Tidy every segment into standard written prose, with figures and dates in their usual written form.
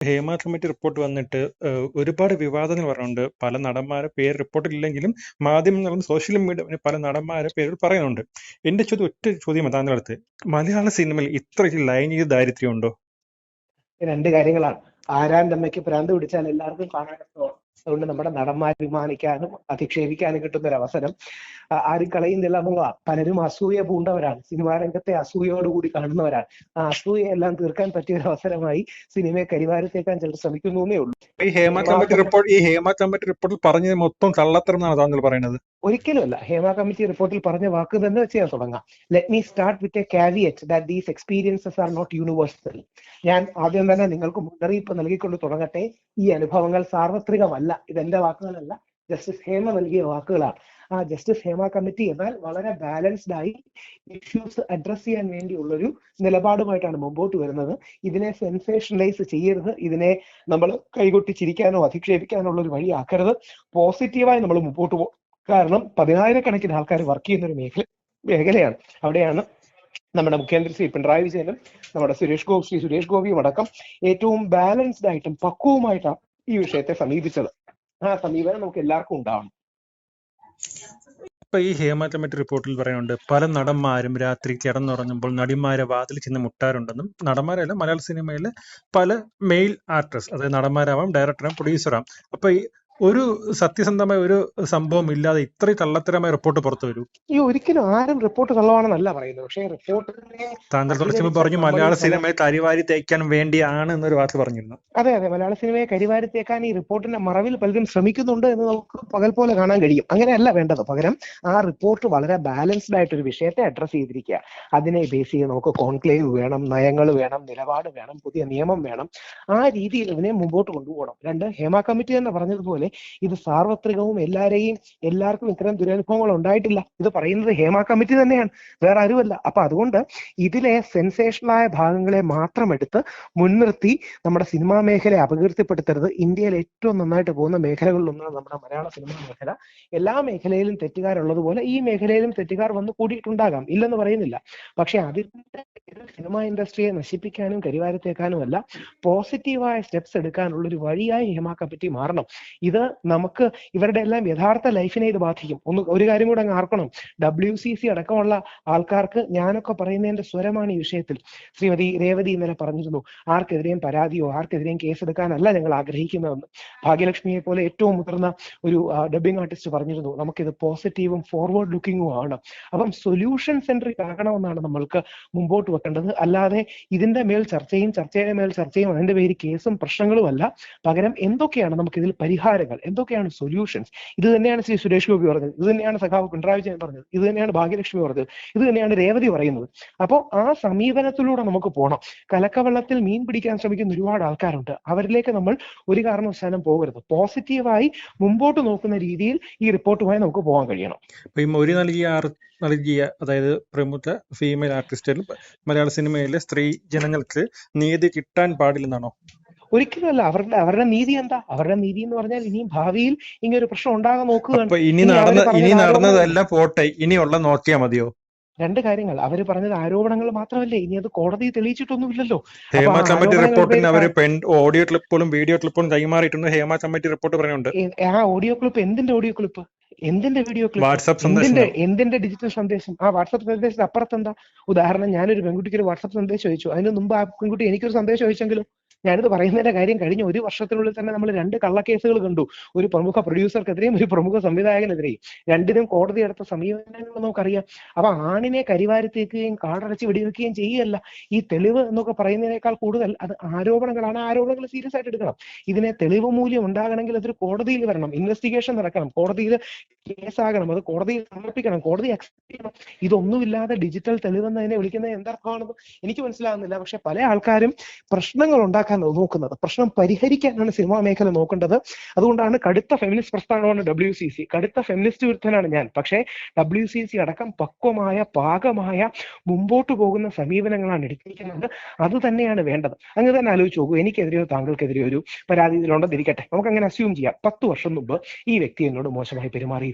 Hema committee report വന്നിട്ട് ഒരുപാട് വിവാദങ്ങൾ പറയുന്നുണ്ട്. പല നടന്മാരെ പേര് റിപ്പോർട്ടിലില്ലെങ്കിലും മാധ്യമങ്ങളും സോഷ്യൽ മീഡിയ പല നടന്മാരെ പേരുകൾ പറയുന്നുണ്ട്. എന്റെ ചോദ്യം ഒറ്റ ചോദ്യം താങ്കളുടെ അടുത്ത്, മലയാള സിനിമയിൽ ഇത്ര ലൈംഗിക ദാരിദ്ര്യം ഉണ്ടോ? രണ്ട് കാര്യങ്ങളാണ്. ആരാന്റെ ഭ്രാന്ത് പിടിച്ചാൽ എല്ലാവർക്കും കാണാൻ രസമാണ്. അതുകൊണ്ട് നമ്മുടെ നടന്മാർ അഭിമാനിക്കാനും അധിക്ഷേപിക്കാനും കിട്ടുന്ന ഒരു അവസരം ആരും കളയുന്നില്ല എന്നുള്ളതാണ്. പലരും അസൂയ പൂണ്ടവരാണ്, സിനിമാ രംഗത്തെ അസൂയയോടുകൂടി കാണുന്നവരാണ്. ആ അസൂയയെല്ലാം തീർക്കാൻ പറ്റിയ ഒരു അവസരമായി സിനിമയെ കരിവാരത്തേക്കാൻ ചിലർ ശ്രമിക്കുന്നേ ഉള്ളൂ. ഈ ഹേമ കമ്മിറ്റി റിപ്പോർട്ടിൽ പറഞ്ഞത് മൊത്തം കള്ളത്തരം എന്നാണ് താങ്കൾ പറയുന്നത്? ഒരിക്കലുമല്ല. ഹേമ കമ്മിറ്റി റിപ്പോർട്ടിൽ പറഞ്ഞ വാക്ക് തന്നെ വെച്ച് ഞാൻ തുടങ്ങാം. Let me start with a caveat that these experiences are not universal. ഞാൻ ആദ്യം തന്നെ നിങ്ങൾക്ക് മുന്നറിയിപ്പ് നൽകിക്കൊണ്ട് തുടങ്ങട്ടെ, ഈ അനുഭവങ്ങൾ സാർവത്രികമല്ല. ഇതെന്റെ വാക്കുകളല്ല, ജസ്റ്റിസ് ഹേമ നൽകിയ വാക്കുകളാണ്. ആ ജസ്റ്റിസ് ഹേമ കമ്മിറ്റി എന്നാൽ വളരെ ബാലൻസ്ഡ് ആയി ഇഷ്യൂസ് അഡ്രസ് ചെയ്യാൻ വേണ്ടിയുള്ളൊരു നിലപാടുമായിട്ടാണ് മുമ്പോട്ട് വരുന്നത്. ഇതിനെ സെൻസേഷനലൈസ് ചെയ്യരുത്, ഇതിനെ നമ്മൾ കൈകൊട്ടി ചിരിക്കാനോ അധിക്ഷേപിക്കാനോ ഉള്ള ഒരു വഴിയാക്കരുത്. പോസിറ്റീവായി നമ്മൾ മുമ്പോട്ട് പോകും. കാരണം 10,000-കണക്കിന് ആൾക്കാർ വർക്ക് ചെയ്യുന്ന ഒരു മേഖലയാണ്. അവിടെയാണ് നമ്മുടെ മുഖ്യമന്ത്രി ശ്രീ പിണറായി വിജയനും നമ്മുടെ സുരേഷ് ഗോപിയും അടക്കം ഏറ്റവും ബാലൻസ്ഡ് ആയിട്ടും പക്വവുമായിട്ടാണ് ഈ വിഷയത്തെ സമീപിച്ചത്. ആ സമീപനം നമുക്ക് എല്ലാവർക്കും ഉണ്ടാവണം. ഇപ്പൊ ഈ ഹേമ കമ്മിറ്റി റിപ്പോർട്ടിൽ പറയുന്നുണ്ട്, പല നടന്മാരും രാത്രി കിടന്നുറങ്ങുമ്പോൾ നടിമാരെ വാതിൽ ചെന്ന് മുട്ടാറുണ്ടെന്നും. നടന്മാരല്ല, മലയാള സിനിമയിലെ പല മെയിൽ ആർട്ടിസ്റ്റ്, അതായത് നടന്മാരാവാം, ഡയറക്ടറാം, പ്രൊഡ്യൂസറാം. അപ്പൊ ഒരു സത്യസന്ധമായ ഒരു സംഭവം ഇല്ലാതെ ഇത്രയും കള്ളത്തരമായ റിപ്പോർട്ട് പുറത്തു വരൂ? ഈ ഒരിക്കലും ആരും റിപ്പോർട്ട് കള്ളമാണെന്നല്ല പറയുന്നത്. പക്ഷേ റിപ്പോർട്ടിനെ താങ്കൾ കുറച്ച് പറഞ്ഞു മലയാള സിനിമയെ കരിവാരി തേക്കാൻ വേണ്ടിയാണ് എന്നൊരു വാക്ക് പറഞ്ഞിരുന്നു. അതെ, മലയാള സിനിമയെ കരിവാരി തേക്കാൻ ഈ റിപ്പോർട്ടിന്റെ മറവിൽ പലരും ശ്രമിക്കുന്നുണ്ട് എന്ന് നമുക്ക് പകൽ പോലെ കാണാൻ കഴിയും. അങ്ങനെയല്ല വേണ്ടത്. പകരം ആ റിപ്പോർട്ട് വളരെ ബാലൻസ്ഡ് ആയിട്ടൊരു വിഷയത്തെ അഡ്രസ് ചെയ്തിരിക്കുക. അതിനെ ബേസ് ചെയ്ത് നമുക്ക് കോൺക്ലേവ് വേണം, നയങ്ങൾ വേണം, നിലപാട് വേണം, പുതിയ നിയമം വേണം. ആ രീതിയിൽ ഇതിനെ മുമ്പോട്ട് കൊണ്ടുപോകണം. രണ്ട്, ഹേമ കമ്മിറ്റി തന്നെ പറഞ്ഞതുപോലെ ഇത് സാർവത്രികവും എല്ലാവർക്കും ഇത്തരം ദുരനുഭവങ്ങൾ ഉണ്ടായിട്ടില്ല. ഇത് പറയുന്നത് ഹേമ കമ്മിറ്റി തന്നെയാണ്, വേറെ ആരുമല്ല. അപ്പൊ അതുകൊണ്ട് ഇതിലെ സെൻസേഷണലായ ഭാഗങ്ങളെ മാത്രം എടുത്ത് മുൻനിർത്തി നമ്മുടെ സിനിമാ മേഖലയെ അപകീർത്തിപ്പെടുത്തരുത്. ഇന്ത്യയിൽ ഏറ്റവും നന്നായിട്ട് പോകുന്ന മേഖലകളിലൊന്നാണ് നമ്മുടെ മലയാള സിനിമാ മേഖല. എല്ലാ മേഖലയിലും തെറ്റുകാരുള്ളതുപോലെ ഈ മേഖലയിലും തെറ്റുകാർ വന്ന് കൂടിയിട്ടുണ്ടാകാം, ഇല്ലെന്ന് പറയുന്നില്ല. പക്ഷെ അതിന്റെ സിനിമാ ഇൻഡസ്ട്രിയെ നശിപ്പിക്കാനും കരിവാരത്തേക്കാനും അല്ല, പോസിറ്റീവായ സ്റ്റെപ്സ് എടുക്കാനുള്ള ഒരു വഴിയായി ഹേമ കമ്മിറ്റി മാറണം. ഇത് നമുക്ക് ഇവരുടെ എല്ലാം യഥാർത്ഥ ലൈഫിനെ ഇത് ബാധിക്കും. ഒരു കാര്യം കൂടെ അങ്ങ് ആർക്കണം. WCC അടക്കമുള്ള ആൾക്കാർക്ക് ഞാനൊക്കെ പറയുന്നതിന്റെ സ്വരമാണ് ഈ വിഷയത്തിൽ. ശ്രീമതി രേവതി ഇന്നലെ പറഞ്ഞിരുന്നു, ആർക്കെതിരെയും പരാതിയോ ആർക്കെതിരെയും കേസെടുക്കാനല്ല ഞങ്ങൾ ആഗ്രഹിക്കുന്നതെന്ന്. ഭാഗ്യലക്ഷ്മിയെ പോലെ ഏറ്റവും മുതിർന്ന ഒരു ഡബ്ബിംഗ് ആർട്ടിസ്റ്റ് പറഞ്ഞിരുന്നു, നമുക്കിത് പോസിറ്റീവും ഫോർവേഡ് ലുക്കിങ്ങും ആണ്. അപ്പം സൊല്യൂഷൻ സെൻട്രിക് ആകണമെന്നാണ് നമ്മൾക്ക് മുമ്പോട്ട് വെക്കേണ്ടത്. അല്ലാതെ ഇതിന്റെ മേൽ ചർച്ചയുടെ മേൽ ചർച്ചയും അതിന്റെ പേര് കേസും പ്രശ്നങ്ങളും അല്ല. പകരം എന്തൊക്കെയാണ് നമുക്കിതിൽ പരിഹാരങ്ങൾ, എന്തൊക്കെയാണ് സൊല്യൂഷൻസ്? ഇത് തന്നെയാണ് ശ്രീ സുരേഷ് ഗോപി പറഞ്ഞത്, ഇത് തന്നെയാണ് സഖാവ് പിണറായി വിജയൻ പറഞ്ഞത്, ഇത് തന്നെയാണ് ഭാഗ്യലക്ഷ്മി പറഞ്ഞത്, ഇത് തന്നെയാണ് രേവതി പറയുന്നത്. അപ്പോൾ ആ സമീപനത്തിലൂടെ നമുക്ക് പോകണം. കലക്കവെള്ളത്തിൽ മീൻ പിടിക്കാൻ ശ്രമിക്കുന്ന ഒരുപാട് ആൾക്കാരുണ്ട്. അവരിലേക്ക് നമ്മൾ ഒരു കാരണവശാലും പോകരുത്. പോസിറ്റീവായി മുമ്പോട്ട് നോക്കുന്ന രീതിയിൽ ഈ റിപ്പോർട്ടുമായി നമുക്ക് പോകാൻ കഴിയണം. നൽകിയ അതായത് പ്രമുഖ ഫീമെയിൽ ആർട്ടിസ്റ്റുകൾ മലയാള സിനിമയിലെ സ്ത്രീ ജനങ്ങൾക്ക് നീതി കിട്ടാൻ പാടില്ലെന്നാണോ? ഒരിക്കലുമല്ല. അവരുടെ നീതി എന്താ? അവരുടെ നീതി എന്ന് പറഞ്ഞാൽ ഇനിയും ഭാവിയിൽ ഇങ്ങനെ ഒരു പ്രശ്നം ഉണ്ടാകാൻ നോക്കുകയാണ്. ഇനി നടന്നതെല്ലാം പോട്ടെ, ഇനിയുള്ള നോക്കിയാ മതിയോ? രണ്ട് കാര്യങ്ങൾ. അവര് പറഞ്ഞത് ആരോപണങ്ങൾ മാത്രമല്ലേ, ഇനി അത് കോടതി തെളിയിച്ചിട്ടൊന്നുമില്ലല്ലോ. ഹേമ കമ്മിറ്റി റിപ്പോർട്ടിന് അവര് ഓഡിയോ ക്ലിപ്പുകളും വീഡിയോ ക്ലിപ്പുകളും കൈമാറിയിട്ടുണ്ട്. ഹേമ കമ്മിറ്റി റിപ്പോർട്ട് പറയുന്നുണ്ട്. ആ ഓഡിയോ ക്ലിപ്പ് എന്തിന്റെ ഓഡിയോ ക്ലിപ്പ്, എന്തിന്റെ വീഡിയോ ക്ലിപ്പ്, എന്തിന്റെ ഡിജിറ്റൽ സന്ദേശം? ആ വാട്സപ്പ് സന്ദേശത്തിന് അപ്പുറത്തെന്താ? ഉദാഹരണം, ഞാനൊരു പെൺകുട്ടിക്ക് ഒരു വാട്സപ്പ് സന്ദേശം അയച്ചു, അതിന് മുമ്പ് ആ പെൺകുട്ടി എനിക്കൊരു സന്ദേശം അയച്ചെങ്കിലും. ഞാനിത് പറയുന്നതിന്റെ കാര്യം, കഴിഞ്ഞ ഒരു വർഷത്തിനുള്ളിൽ തന്നെ നമ്മൾ 2 കള്ളക്കേസുകൾ കണ്ടു. ഒരു പ്രമുഖ പ്രൊഡ്യൂസർക്കെതിരെയും ഒരു പ്രമുഖ സംവിധായകനെതിരെയും. രണ്ടിനും കോടതി എടുത്ത സമീപനങ്ങൾ നമുക്കറിയാം. അപ്പൊ ആണിനെ കരിവാരിത്തേക്കുകയും കാടടച്ച് വെടിവെക്കുകയും ചെയ്യുകയല്ല. ഈ തെളിവ് എന്നൊക്കെ പറയുന്നതിനേക്കാൾ കൂടുതൽ അത് ആരോപണങ്ങളാണ്. ആരോപണങ്ങൾ സീരിയസ് ആയിട്ട് എടുക്കണം. ഇതിനെ തെളിവ് മൂല്യം ഉണ്ടാകണമെങ്കിൽ അതൊരു കോടതിയിൽ വരണം, ഇൻവെസ്റ്റിഗേഷൻ നടക്കണം, കോടതിയിൽ കേസാകണം, അത് കോടതിയിൽ സമർപ്പിക്കണം, കോടതി അക്സെപ്റ്റ് ചെയ്യണം. ഇതൊന്നുമില്ലാതെ ഡിജിറ്റൽ തെളിവെന്നതിനെ വിളിക്കുന്നത് എന്തർത്ഥമാണെന്ന് എനിക്ക് മനസ്സിലാകുന്നില്ല. പക്ഷെ പല ആൾക്കാരും പ്രശ്നങ്ങൾ ഉണ്ടാക്കാൻ നോക്കുന്നത്, പ്രശ്നം പരിഹരിക്കാനാണ് സിനിമാ മേഖല നോക്കേണ്ടത്. അതുകൊണ്ടാണ് കടുത്ത ഫെമിനിസ്റ്റ് പ്രസ്ഥാനമാണ് WCC, കടുത്ത ഫെമിനിസ്റ്റ് വിരുദ്ധനാണ് ഞാൻ. പക്ഷേ WCC അടക്കം പക്വമായ പാകമായ മുമ്പോട്ട് പോകുന്ന സമീപനങ്ങളാണ് എടുത്തിരിക്കുന്നത്. അത് തന്നെയാണ് വേണ്ടത്. അങ്ങനെ തന്നെ ആലോചിച്ച് നോക്കൂ, എനിക്കെതിരെയോ താങ്കൾക്കെതിരെയോ ഒരു പരാതി ഇതിലുണ്ടെന്നിരിക്കട്ടെ, നമുക്ക് അങ്ങനെ അസ്യൂം ചെയ്യാം. 10 വർഷം മുമ്പ് ഈ വ്യക്തി എന്നോട് മോശമായി പെരുമാറി.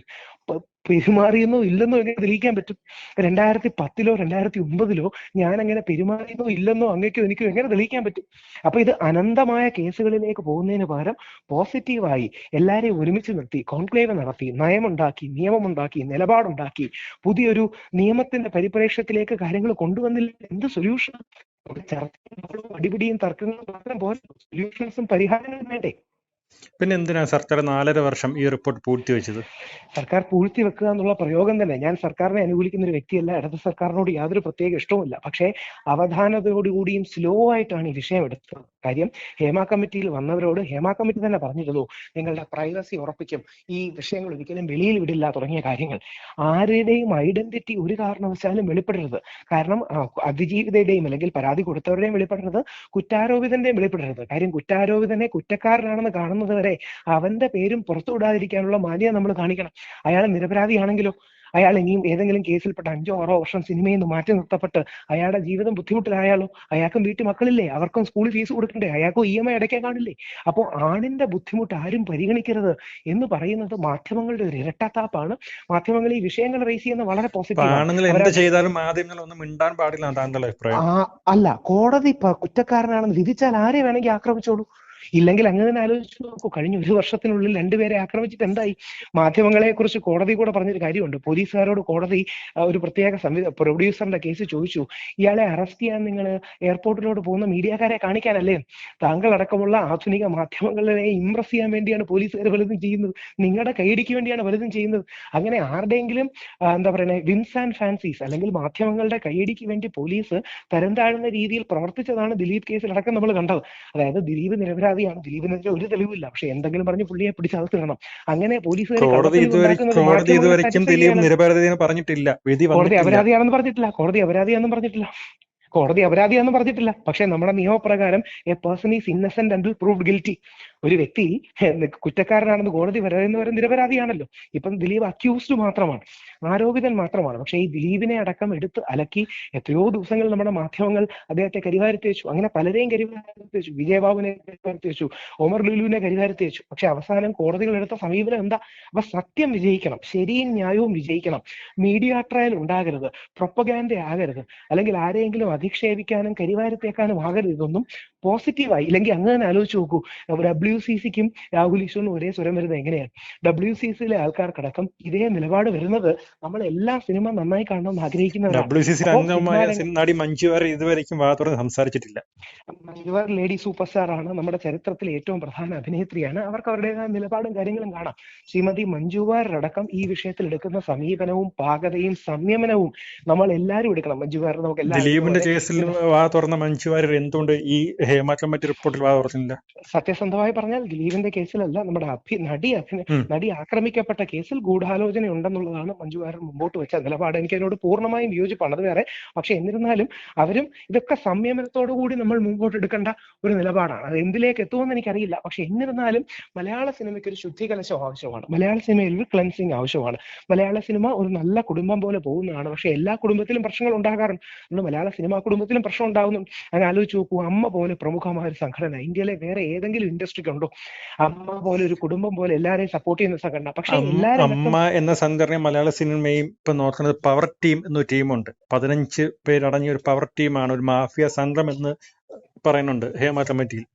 പെരുമാറിയെന്നോ ഇല്ലെന്നോ എങ്ങനെ തെളിയിക്കാൻ പറ്റും? 2010-ലോ 2009-ലോ ഞാൻ അങ്ങനെ പെരുമാറിയെന്നോ ഇല്ലെന്നോ അങ്ങേക്കോ എനിക്കോ എങ്ങനെ തെളിയിക്കാൻ പറ്റും? അപ്പൊ ഇത് അനന്തമായ കേസുകളിലേക്ക് പോകുന്നതിന് പകരം പോസിറ്റീവായി എല്ലാരെയും ഒരുമിച്ച് നിർത്തി കോൺക്ലേവ് നടത്തി നയമുണ്ടാക്കി നിയമമുണ്ടാക്കി നിലപാടുണ്ടാക്കി പുതിയൊരു നിയമത്തിന്റെ പരിപ്രേക്ഷ്യത്തിലേക്ക് കാര്യങ്ങൾ കൊണ്ടുവന്നില്ല. എന്ത് സൊല്യൂഷൻ? ചർച്ചകളും അടിപിടിയും തർക്കങ്ങളും മാത്രം പോലെ സൊല്യൂഷൻസും പരിഹാരങ്ങളും വേണ്ടേ? പിന്നെ എന്തിനാ സർക്കാർ 4.5 വർഷം ഈ റിപ്പോർട്ട് പൂഴ്ത്തിവെച്ചത്? സർക്കാർ പൂഴ്ത്തി വെക്കുക എന്നുള്ള പ്രയോഗം തന്നെ, ഞാൻ സർക്കാരിനെ അനുകൂലിക്കുന്ന ഒരു വ്യക്തിയല്ല, ഇടത് സർക്കാരിനോട് യാതൊരു പ്രത്യേക ഇഷ്ടവുമില്ല. പക്ഷേ അവധാനതയോടുകൂടിയും സ്ലോ ആയിട്ടാണ് ഈ വിഷയം എടുത്തത്. കാര്യം ഹേമ കമ്മിറ്റിയിൽ വന്നവരോട് ഹേമ കമ്മിറ്റി തന്നെ പറഞ്ഞിരുന്നു, നിങ്ങളുടെ പ്രൈവസി ഉറപ്പിക്കും, ഈ വിഷയങ്ങൾ ഒരിക്കലും വെളിയിൽ വിടില്ല തുടങ്ങിയ കാര്യങ്ങൾ. ആരുടെയും ഐഡന്റിറ്റി ഒരു കാരണവശാലും വെളിപ്പെടരുത്. കാരണം അതിജീവിതയുടെയും അല്ലെങ്കിൽ പരാതി കൊടുത്തവരുടെയും വെളിപ്പെടരുത്, കുറ്റാരോപിതന്റെയും വെളിപ്പെടരുത്. കാര്യം കുറ്റാരോപിതനെ കുറ്റക്കാരനാണെന്ന് കാണുന്നത് വരെ അവന്റെ പേരും പുറത്തു വിടാതിരിക്കാനുള്ള മാന്യത നമ്മൾ കാണിക്കണം. അയാൾ നിരപരാധിയാണെങ്കിലോ, അയാൾ ഇനിയും ഏതെങ്കിലും കേസിൽപ്പെട്ട 5-6 വർഷം സിനിമയിൽ നിന്ന് മാറ്റി നിർത്തപ്പെട്ട് അയാളുടെ ജീവിതം ബുദ്ധിമുട്ടിലായാലോ? അയാൾക്കും വീട്ടിൽ മക്കളില്ലേ? അവർക്കും സ്കൂളിൽ ഫീസ് കൊടുക്കണ്ടേ? അയാൾക്കും EMI അടയ്ക്കാൻ കാണില്ലേ? അപ്പോൾ ആണിന്റെ ബുദ്ധിമുട്ട് ആരും പരിഗണിക്കരുത് എന്ന് പറയുന്നത് മാധ്യമങ്ങളുടെ ഒരു ഇരട്ടത്താപ്പാണ്. മാധ്യമങ്ങൾ ഈ വിഷയങ്ങൾ റേസ് ചെയ്യുന്ന വളരെ പോസിറ്റീവാണ്. ആണുങ്ങൾ എന്ത് ചെയ്താലും മാധ്യമങ്ങളൊന്നും മിണ്ടാൻ പാടില്ല താങ്കളുടെ അഭിപ്രായം? അല്ല, കോടതി കുറ്റക്കാരനാണെന്ന് വിധിച്ചാൽ ആരെ വേണമെങ്കിൽ ആക്രമിച്ചോളൂ. ഇല്ലെങ്കിൽ അങ്ങനെ തന്നെ ആലോചിച്ച് നോക്കൂ, കഴിഞ്ഞ 1 വർഷത്തിനുള്ളിൽ 2 പേരെ ആക്രമിച്ചിട്ട് എന്തായി? മാധ്യമങ്ങളെ കുറിച്ച് കോടതി കൂടെ പറഞ്ഞൊരു കാര്യമുണ്ട്. പോലീസുകാരോട് കോടതി ഒരു പ്രത്യേക പ്രൊഡ്യൂസറിന്റെ കേസ് ചോദിച്ചു, ഇയാളെ അറസ്റ്റ് ചെയ്യാൻ നിങ്ങൾ എയർപോർട്ടിലോട്ട് പോകുന്ന മീഡിയക്കാരെ കാണിക്കാനല്ലേ? താങ്കൾ അടക്കമുള്ള ആധുനിക മാധ്യമങ്ങളെ ഇംപ്രസ് ചെയ്യാൻ വേണ്ടിയാണ് പോലീസുകാർ പലതും ചെയ്യുന്നത്, നിങ്ങളുടെ കൈയടിക്ക് വേണ്ടിയാണ് പലതും ചെയ്യുന്നത്. അങ്ങനെ ആരുടെയെങ്കിലും എന്താ പറയുന്നത് വിംസ് ആൻഡ് ഫാൻസീസ് അല്ലെങ്കിൽ മാധ്യമങ്ങളുടെ കൈയടിക്ക് വേണ്ടി പോലീസ് തരം താഴ്ന്ന രീതിയിൽ പ്രവർത്തിച്ചതാണ് ദിലീപ് കേസിലടക്കം നമ്മൾ കണ്ടത്. അതായത് ദിലീപ് നിരപരാധിയാണ്, ദിലീപിനെതിരെ ഒരു തെളിവില്ല, പക്ഷെ എന്തെങ്കിലും പറഞ്ഞ് പുള്ളിയെ പിടിച്ചകത്തിടണം. അങ്ങനെ പോലീസുകാർ കോടതി ഇതുവരെയ്ക്കും ദിലീപ് നിരപരാധിയെന്ന് പറഞ്ഞിട്ടില്ല, കോടതി അപരാധിയാണെന്ന് പറഞ്ഞിട്ടില്ല, കോടതി അപരാധിയാണെന്ന് പറഞ്ഞിട്ടില്ല. പക്ഷെ നമ്മുടെ നിയമപ്രകാരം A person is Innocent until proved guilty. ഒരു വ്യക്തി കുറ്റക്കാരനാണെന്ന് കോടതി പറയുന്നവരെ നിരപരാധിയാണല്ലോ. ഇപ്പം ദിലീപ് അക്യൂസ്ഡ് മാത്രമാണ്, ആരോപിതൻ മാത്രമാണ്. പക്ഷെ ഈ ദിലീപിനെ അടക്കം എടുത്ത് അലക്കി എത്രയോ ദിവസങ്ങൾ നമ്മുടെ മാധ്യമങ്ങൾ അദ്ദേഹത്തെ കരിവാരത്തി വെച്ചു. അങ്ങനെ പലരെയും കരിവാരത്തി വെച്ചു, വിജയബാബുവിനെ കരിവാരത്തി വെച്ചു, ഒമർ ലുലുവിനെ കരിവാരത്തി വെച്ചു. പക്ഷെ അവസാനം കോടതികൾ എടുത്ത സമീപനം എന്താ? അപ്പൊ സത്യം വിജയിക്കണം, ശരിയും ന്യായവും വിജയിക്കണം, മീഡിയ ട്രയൽ ഉണ്ടാകരുത്, പ്രൊപ്പഗാൻഡ ആകരുത്, അല്ലെങ്കിൽ ആരെയെങ്കിലും അധിക്ഷേപിക്കാനും കരിവാരത്തേക്കാനും ആകരുത്. ഇതൊന്നും പോസിറ്റീവായി. ഇല്ലെങ്കിൽ അങ്ങനെ ആലോചിച്ച് നോക്കൂ, WCCക്കും രാഹുൽ ഈശ്വറിനും ഒരേ സ്വരം വരുന്നത് എങ്ങനെയാണ്? WCCയിലെ ആൾക്കാർക്കടക്കം ഇതേ നിലപാട് വരുന്നത് നമ്മൾ എല്ലാ സിനിമ നന്നായി കാണണമെന്ന് ആഗ്രഹിക്കുന്നവരാണ്. നടി മഞ്ജു വാര്യർ ഇതുവരെയ്ക്കും വാ തുറന്ന് സംസാരിച്ചിട്ടില്ല. Manju Warrier lady super star ആണ്, നമ്മുടെ ചരിത്രത്തിലെ ഏറ്റവും പ്രധാന അഭിനേത്രിയാണ്. അവർക്ക് അവരുടേതായ നിലപാടും കാര്യങ്ങളും കാണാം. ശ്രീമതി മഞ്ജു വാര്യർ അടക്കം ഈ വിഷയത്തിൽ എടുക്കുന്ന സമീപനവും പാകതയും സംയമനവും നമ്മൾ എല്ലാവരും എടുക്കണം. മഞ്ജു വാര്യർ നമുക്ക് ദിലീപിന്റെ കേസിൽ വാ തുറന്ന മഞ്ജു വാര്യർ എന്തുകൊണ്ട് ഈ ഹേമ കമ്മിറ്റി റിപ്പോർട്ടിൽ വാ തുറന്നില്ല? സത്യസന്ധമായി പറഞ്ഞാൽ ദിലീപിന്റെ കേസിലല്ല, നമ്മുടെ നടി ആക്രമിക്കപ്പെട്ട കേസിൽ ഗൂഢാലോചന ഉണ്ടെന്നുള്ളതാണ് മഞ്ജു വാര്യർ മുമ്പോട്ട് വെച്ച നിലപാട്. എനിക്ക് അതിനോട് പൂർണ്ണമായും വിയോജിപ്പാണ്, അത് വേറെ. പക്ഷെ എന്നിരുന്നാലും അവരും ഇതൊക്കെ സംയമനത്തോടു കൂടി നമ്മൾ മുമ്പോട്ട് എടുക്കേണ്ട ഒരു നിലപാടാണ്. അത് എന്തിലേക്ക് എത്തുമെന്ന് എനിക്കറിയില്ല. പക്ഷെ എന്നിരുന്നാലും മലയാള സിനിമയ്ക്ക് ഒരു ശുദ്ധീകലശം ആവശ്യമാണ്, മലയാള സിനിമയിൽ ഒരു ക്ലൻസിങ് ആവശ്യമാണ്. മലയാള സിനിമ ഒരു നല്ല കുടുംബം പോലെ പോകുന്നതാണ്. പക്ഷെ എല്ലാ കുടുംബത്തിലും പ്രശ്നങ്ങൾ ഉണ്ടാകാറുണ്ട്. മലയാള സിനിമാ കുടുംബത്തിലും പ്രശ്നം ഉണ്ടാകുന്നുണ്ട്. അങ്ങനെ ആലോചിച്ച് നോക്കൂ, അമ്മ പോലെ പ്രമുഖമായ ഒരു സംഘടന ഇന്ത്യയിലെ വേറെ ഏതെങ്കിലും ഇൻഡസ്ട്രിക്ക് ഉണ്ടോ? അമ്മ പോലെ ഒരു കുടുംബം പോലെ എല്ലാവരെയും സപ്പോർട്ട് ചെയ്യുന്ന സംഘടന. പക്ഷെ അമ്മ എന്ന സംഘടന മലയാള സിനിമയും ഇപ്പൊ നോക്കുന്നത് പവർ ടീം എന്നൊരു ടീമുണ്ട്. 15 പേരടങ്ങിയ ഒരു പവർ ടീമാണ്, ഒരു മാഫിയ സംഘം എന്ന് പറയുന്നുണ്ട് ഹേമ കമ്മിറ്റിയിൽ.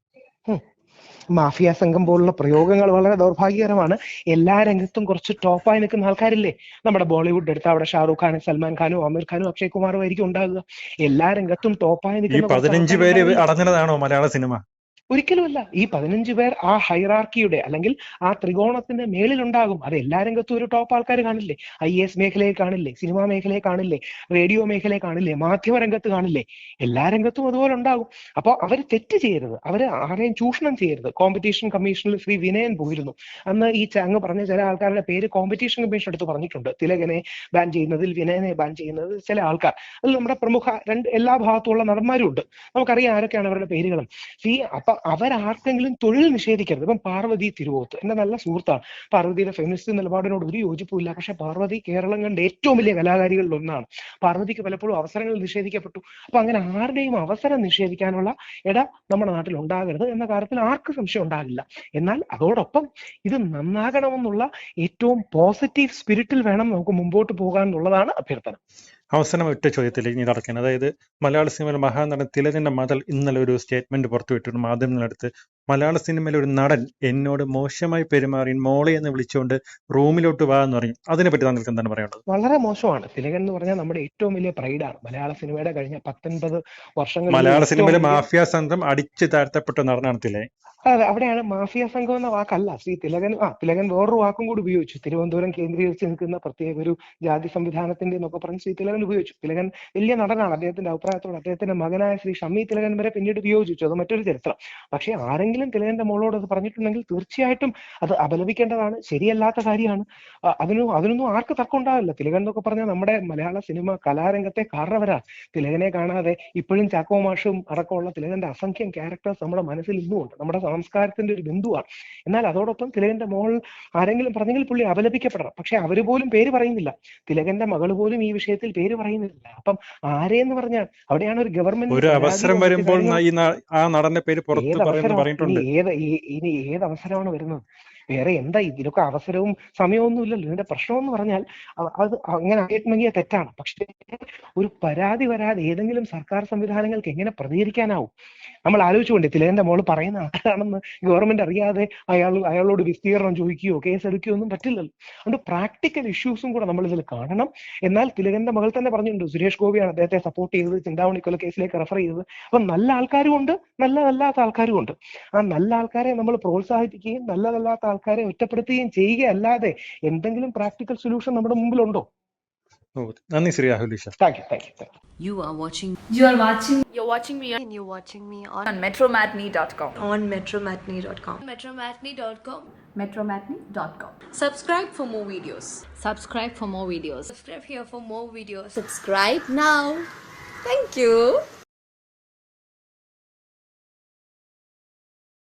മാഫിയ സംഘം പോലുള്ള പ്രയോഗങ്ങൾ വളരെ ദൗർഭാഗ്യകരമാണ്. എല്ലാ രംഗത്തും കുറച്ച് ടോപ്പായി നിൽക്കുന്ന ആൾക്കാരില്ലേ? നമ്മുടെ ബോളിവുഡ് എടുത്ത അവിടെ ഷാറൂഖ് ഖാനും സൽമാൻ ഖാനും ആമിർ ഖാനും അക്ഷയ് കുമാറും ആയിരിക്കും ഉണ്ടാകുക. എല്ലാ രംഗത്തും ടോപ്പായി നിൽക്കുന്ന 15 പേര് അടഞ്ഞതാണോ മലയാള സിനിമ? ഒരിക്കലുമല്ല. ഈ 15 പേർ ആ ഹൈറാർക്കിയുടെ അല്ലെങ്കിൽ ആ ത്രികോണത്തിന്റെ മേളിലുണ്ടാകും. അത് എല്ലാ രംഗത്തും ഒരു ടോപ്പ് ആൾക്കാർ കാണില്ലേ? IAS മേഖലയിൽ കാണില്ലേ? സിനിമാ മേഖലയിൽ കാണില്ലേ? റേഡിയോ മേഖലയിൽ കാണില്ലേ? മാധ്യമ രംഗത്ത് കാണില്ലേ? എല്ലാ രംഗത്തും അതുപോലെ ഉണ്ടാകും. അപ്പോൾ അവർ തെറ്റ് ചെയ്യരുത്, അവർ ആരെയും ചൂഷണം ചെയ്യരുത്. കോമ്പറ്റീഷൻ കമ്മീഷനിൽ ശ്രീ വിനയൻ പോയിരുന്നു. അന്ന് ഈ അങ്ങ് പറഞ്ഞ ചില ആൾക്കാരുടെ പേര് കോമ്പറ്റീഷൻ കമ്മീഷൻ എടുത്ത് പറഞ്ഞിട്ടുണ്ട്. തിലകനെ ബാൻ ചെയ്യുന്നതിൽ, വിനയനെ ബാൻ ചെയ്യുന്നതിൽ ചില ആൾക്കാർ, അതിൽ നമ്മുടെ പ്രമുഖ എല്ലാ ഭാഗത്തുള്ള നടന്മാരും ഉണ്ട്. നമുക്കറിയാം ആരൊക്കെയാണ് അവരുടെ പേരുകളും. അപ്പൊ അവരാർക്കെങ്കിലും തൊഴിൽ നിഷേധിക്കരുത്. ഇപ്പം പാർവതി തിരുവോത്ത് എന്റെ നല്ല സുഹൃത്താണ്. പാർവതിയുടെ ഫെമിനിസ്റ്റ് നിലപാടിനോട് ഒരു യോജിപ്പുമില്ല. പക്ഷെ പാർവതി കേരളം കണ്ട ഏറ്റവും വലിയ കലാകാരികളിൽ ഒന്നാണ്. പാർവതിക്ക് പലപ്പോഴും അവസരങ്ങൾ നിഷേധിക്കപ്പെട്ടു. അപ്പൊ അങ്ങനെ ആരുടെയും അവസരം നിഷേധിക്കാനുള്ള ഇട നമ്മുടെ നാട്ടിൽ ഉണ്ടാകരുത് എന്ന കാര്യത്തിൽ ആർക്കും സംശയം ഉണ്ടാകില്ല. എന്നാൽ അതോടൊപ്പം ഇത് നന്നാകണമെന്നുള്ള ഏറ്റവും പോസിറ്റീവ് സ്പിരിറ്റിൽ വേണം നമുക്ക് മുമ്പോട്ട് പോകാൻ എന്നുള്ളതാണ് അഭ്യർത്ഥന. അവസാനം ഒറ്റ ചോദ്യത്തിലേക്ക് ഇനി നടക്കാൻ, അതായത് മലയാള സിനിമയിൽ മഹാനടൻ തിലകന്റെ മകൾ ഇന്നലെ ഒരു സ്റ്റേറ്റ്മെന്റ് പുറത്തുവിട്ടിട്ടുണ്ട് മാധ്യമങ്ങളടുത്ത്. മലയാള സിനിമയിലെ ഒരു നടൻ എന്നോട് മോശമായി പെരുമാറി മോളെ എന്ന് വിളിച്ചുകൊണ്ട് റൂമിലോട്ട് വാ എന്ന് പറയും. അതിനെപ്പറ്റി താങ്കൾക്ക് എന്താണ് പറയാനുള്ളത്? വളരെ മോശമാണ്. തിലകൻ എന്ന് പറഞ്ഞാൽ നമ്മുടെ ഏറ്റവും വലിയ പ്രൈഡാണ്. മലയാള സിനിമയുടെ കഴിഞ്ഞ 19 വർഷങ്ങളിൽ മലയാള സിനിമയിലെ മാഫിയ സംഘം അടിച്ചു താഴ്ത്തപ്പെട്ട നടനാണ് തിലകൻ. അതെ, അവിടെയാണ് മാഫിയ സംഘം എന്ന വാക്കല്ല ശ്രീ തിലകൻ. തിലകൻ വേറൊരു വാക്കും കൂടി ഉപയോഗിച്ചു. തിരുവനന്തപുരം കേന്ദ്രീകരിച്ച് നിൽക്കുന്ന പ്രത്യേക ഒരു ജാതി സംവിധാനത്തിന്റെ എന്നൊക്കെ പറഞ്ഞ് ശ്രീ തിലകൻ ഉപയോഗിച്ചു. തിലകൻ വലിയ നടനാണ്. അദ്ദേഹത്തിന്റെ അഭിപ്രായത്തോട് അദ്ദേഹത്തിന്റെ മകനായ ശ്രീ ഷമ്മി തിലകൻ വരെ പിന്നീട് വിയോജിച്ചു. അത് മറ്റൊരു ചരിത്രം. പക്ഷെ ആരെങ്കിലും തിലകന്റെ മോളോട് അത് പറഞ്ഞിട്ടുണ്ടെങ്കിൽ തീർച്ചയായിട്ടും അത് അപലപിക്കേണ്ടതാണ്. ശരിയല്ലാത്ത കാര്യമാണ്. അതിനൊന്നും ആർക്ക് തർക്കം ഉണ്ടാവില്ല. തിലകൻ എന്നൊക്കെ പറഞ്ഞാൽ നമ്മുടെ മലയാള സിനിമ കലാരംഗത്തെ കാരണവരാണ്. തിലകനെ കാണാതെ ഇപ്പോഴും ചാക്കോ മാഷും അടക്കമുള്ള തിലകന്റെ അസംഖ്യം ക്യാരക്ടേഴ്സ് നമ്മുടെ മനസ്സിൽ ഇന്നുമുണ്ട്. നമ്മുടെ സംസ്കാരത്തിന്റെ ഒരു ബിന്ദുവാണ്. എന്നാൽ അതോടൊപ്പം തിലകന്റെ മോൾ ആരെങ്കിലും പറഞ്ഞെങ്കിൽ പുള്ളി അപലപിക്കപ്പെടണം. പക്ഷെ അവര് പോലും പേര് പറയുന്നില്ല. തിലകന്റെ മകൾ പോലും ഈ വിഷയത്തിൽ പേര് പറയുന്നില്ല. അപ്പം ആരെന്ന് പറഞ്ഞാൽ അവിടെയാണ് ഒരു ഗവൺമെന്റ് ഒരു അവസരം വരുമ്പോൾ ആ നടന്റെ പേര് പുറത്ത് പറഞ്ഞിട്ടുണ്ട്. ഇനി ഏത് അവസരമാണ് വരുന്നത്? വേറെ എന്താ ഇതിലൊക്കെ അവസരവും സമയമൊന്നും ഇല്ലല്ലോ. ഇതിന്റെ പ്രശ്നം എന്ന് പറഞ്ഞാൽ അത് അങ്ങനെ ആത്മീയ തെറ്റാണ്. പക്ഷേ ഒരു പരാതി വരാതെ ഏതെങ്കിലും സർക്കാർ സംവിധാനങ്ങൾക്ക് എങ്ങനെ പ്രതികരിക്കാനാവും? നമ്മൾ ആലോചിച്ചുകൊണ്ട് തിലകന്റെ മോള് പറയുന്ന ആരാണെന്ന് ഗവൺമെന്റ് അറിയാതെ അയാളോട് വിസ്തീർണം ചോദിക്കുകയോ കേസെടുക്കുകയോ ഒന്നും പറ്റില്ലല്ലോ. അതുകൊണ്ട് പ്രാക്ടിക്കൽ ഇഷ്യൂസും കൂടെ നമ്മൾ ഇതിൽ കാണണം. എന്നാൽ തിലകന്റെ മകൾ തന്നെ പറഞ്ഞിട്ടുണ്ട്, സുരേഷ് ഗോപിയാണ് അദ്ദേഹത്തെ സപ്പോർട്ട് ചെയ്തത്, ചിന്താമണി കൊല കേസിലേക്ക് റെഫർ ചെയ്തത്. അപ്പൊ നല്ല ആൾക്കാരും ഉണ്ട്, നല്ലതല്ലാത്ത ആൾക്കാരും ഉണ്ട്. ആ നല്ല ആൾക്കാരെ നമ്മൾ പ്രോത്സാഹിപ്പിക്കുകയും നല്ലതല്ലാത്ത ആൾക്കാരെ ഒറ്റപ്പെടുത്തുകയും ചെയ്യുകയല്ലാതെ എന്തെങ്കിലും പ്രാക്ടിക്കൽ സൊല്യൂഷൻ നമ്മുടെ മുമ്പിലുണ്ടോ? നന്ദി Shri Rahul Eshwar. Thank you. You are watching me and you're watching me on metromatney.com. on metromatney.com. metromatney.com. Subscribe for more videos. Subscribe for more videos. Subscribe here for more videos. Subscribe now. Thank you.